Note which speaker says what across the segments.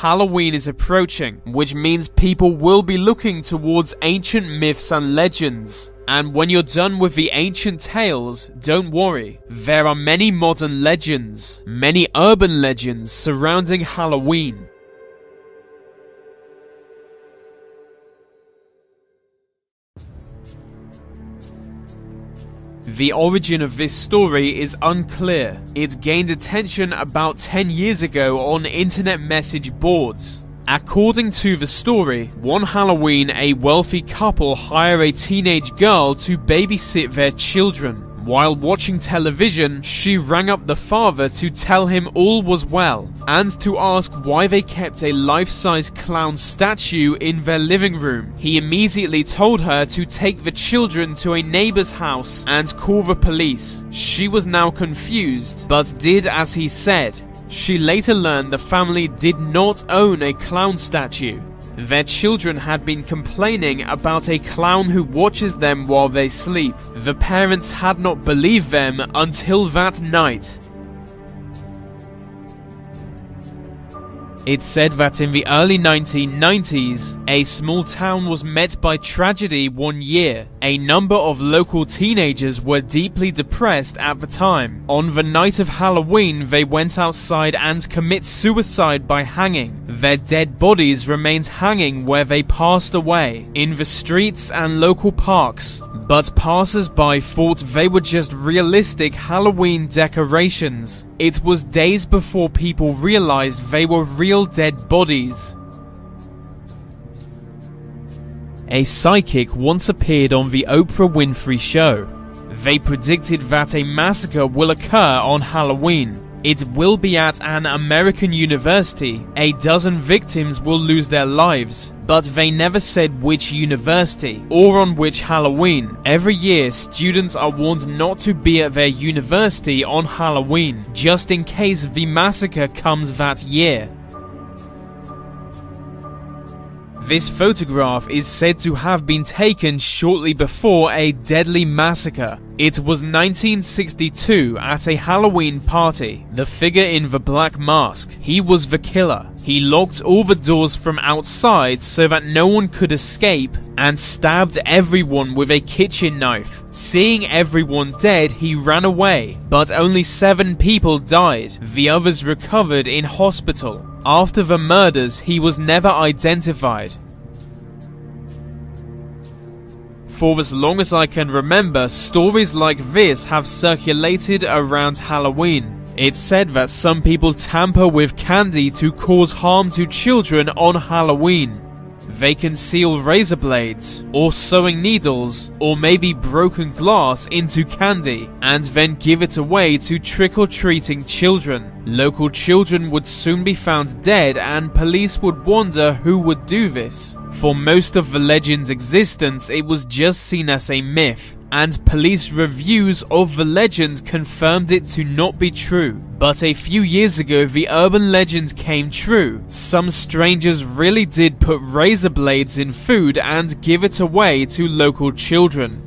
Speaker 1: Halloween is approaching, which means people will be looking towards ancient myths and legends. And when you're done with the ancient tales, don't worry. There are many modern legends, many urban legends surrounding Halloween. The origin of this story is unclear. It gained attention about 10 years ago on internet message boards. According to the story, one Halloween a wealthy couple hire a teenage girl to babysit their children. While watching television, she rang up the father to tell him all was well, and to ask why they kept a life-size clown statue in their living room. He immediately told her to take the children to a neighbor's house and call the police. She was now confused, but did as he said. She later learned the family did not own a clown statue. Their children had been complaining about a clown who watches them while they sleep. The parents had not believed them until that night. It's said that in the early 1990s, a small town was met by tragedy one year. A number of local teenagers were deeply depressed at the time. On the night of Halloween, they went outside and commit suicide by hanging. Their dead bodies remained hanging where they passed away, in the streets and local parks. But passers-by thought they were just realistic Halloween decorations. It was days before people realized they were real dead bodies. A psychic once appeared on the Oprah Winfrey Show. They predicted that a massacre will occur on Halloween. It will be at an American university. A dozen victims will lose their lives, but they never said which university or on which Halloween. Every year, students are warned not to be at their university on Halloween, just in case the massacre comes that year. This photograph is said to have been taken shortly before a deadly massacre. It was 1962 at a Halloween party. The figure in the black mask, he was the killer. He locked all the doors from outside so that no one could escape and stabbed everyone with a kitchen knife. Seeing everyone dead, he ran away, but only 7 people died. The others recovered in hospital. After the murders, he was never identified. For as long as I can remember, stories like this have circulated around Halloween. It's said that some people tamper with candy to cause harm to children on Halloween. They conceal razor blades, or sewing needles, or maybe broken glass into candy, and then give it away to trick-or-treating children. Local children would soon be found dead, and police would wonder who would do this. For most of the legend's existence, it was just seen as a myth, and police reviews of the legend confirmed it to not be true. But a few years ago, the urban legend came true. Some strangers really did put razor blades in food and give it away to local children.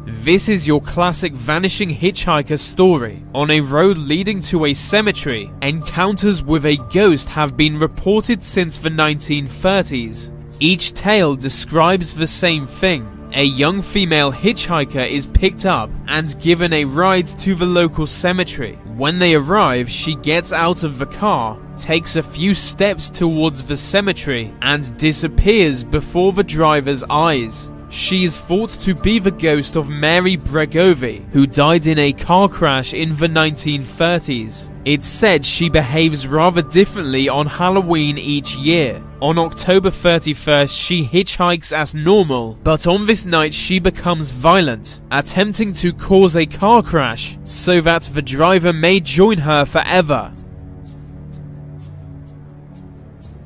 Speaker 1: This is your classic vanishing hitchhiker story. On a road leading to a cemetery, encounters with a ghost have been reported since the 1930s. Each tale describes the same thing. A young female hitchhiker is picked up and given a ride to the local cemetery. When they arrive, she gets out of the car, takes a few steps towards the cemetery, and disappears before the driver's eyes. She is thought to be the ghost of Mary Bregovi, who died in a car crash in the 1930s. It's said she behaves rather differently on Halloween each year. On October 31st, she hitchhikes as normal, but on this night she becomes violent, attempting to cause a car crash so that the driver may join her forever.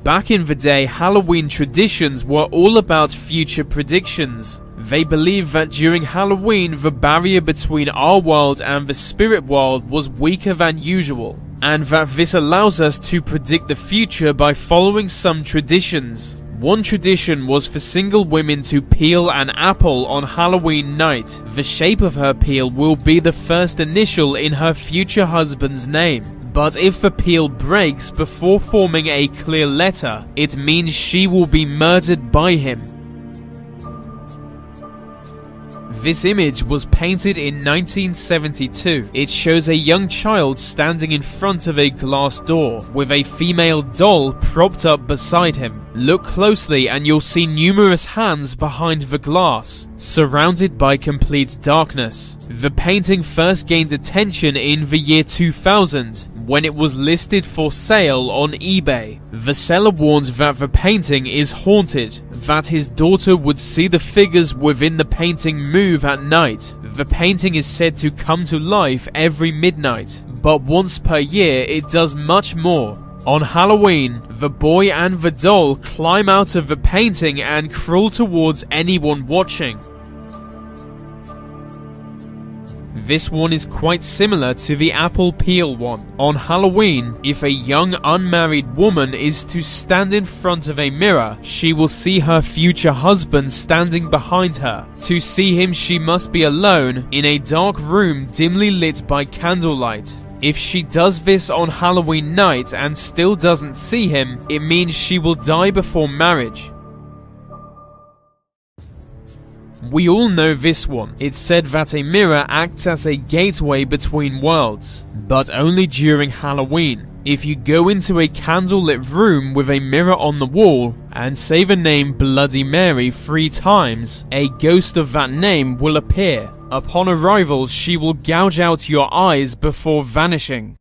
Speaker 1: Back in the day, Halloween traditions were all about future predictions. They believed that during Halloween, the barrier between our world and the spirit world was weaker than usual, and that this allows us to predict the future by following some traditions. One tradition was for single women to peel an apple on Halloween night. The shape of her peel will be the first initial in her future husband's name. But if the peel breaks before forming a clear letter, it means she will be murdered by him. This image was painted in 1972. It shows a young child standing in front of a glass door with a female doll propped up beside him. Look closely and you'll see numerous hands behind the glass, surrounded by complete darkness. The painting first gained attention in the year 2000 when it was listed for sale on eBay. The seller warned that the painting is haunted, that his daughter would see the figures within the painting move at night. The painting is said to come to life every midnight, but once per year it does much more. On Halloween, the boy and the doll climb out of the painting and crawl towards anyone watching. This one is quite similar to the apple peel one. On Halloween, if a young unmarried woman is to stand in front of a mirror, she will see her future husband standing behind her. To see him, she must be alone in a dark room dimly lit by candlelight. If she does this on Halloween night and still doesn't see him, it means she will die before marriage. We all know this one. It's said that a mirror acts as a gateway between worlds, but only during Halloween. If you go into a candlelit room with a mirror on the wall and say the name Bloody Mary 3 times, a ghost of that name will appear. Upon arrival, she will gouge out your eyes before vanishing.